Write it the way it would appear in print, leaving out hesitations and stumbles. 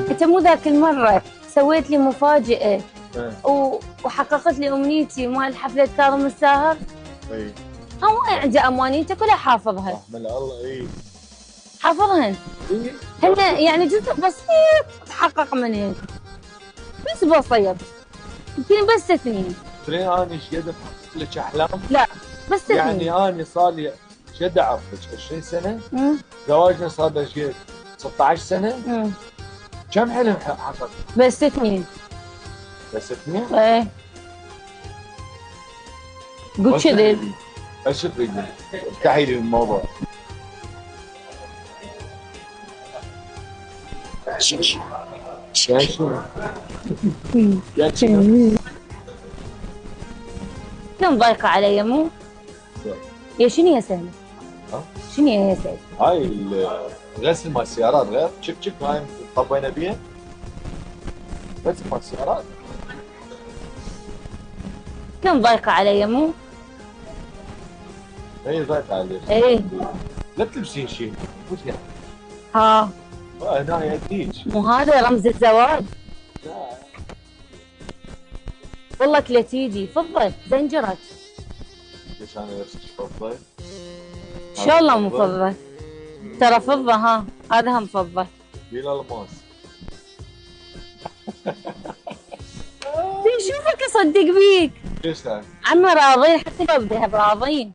انت مو ذاك المره سويت لي مفاجاه وحققت لي امنيتي مال حفله كاظم الساهر. اي هو عندي اماني انت كلها حافظها. رحمة الله. اي حافظهن. هن يعني جزء بسيط تحقق منهن، بس بسيط، يمكن بس اثنين. ترين اني ايش قد احقق لك احلام؟ لا بس اثنين. يعني اني صار لي ايش قد اعرفك 20 سنه؟ زواجنا صار له ايش قد 16 سنه؟ كم حلم حققت؟ بس اثنين. بس اثنين؟ ايه قول كذب. ايش تريدين؟ افتحي لي الموضوع. شنو؟ كم ضايقه علي مو؟ يا شنو يا سهله؟ شنو يا سهله؟ هاي غسل مال السيارات غير تشك تشك هاي طبينا بيها غسل مال السيارات. كم ضايقه علي مو؟ اي ضايقه عليك. ايه لا تلبسين شيء وش يعني؟ ها هنا يديك. مو هذا رمز الزواج؟ لا والله كلتيجي فضه زنجرت. ليش انا نفسك فضه؟ ان شاء الله مو فضه، ترى فضه. ها هذا هم فضه. بلا الماس. يشوفك يصدق بيك. ليش لا؟ عمي راضين، حتى لو بذهب راضين.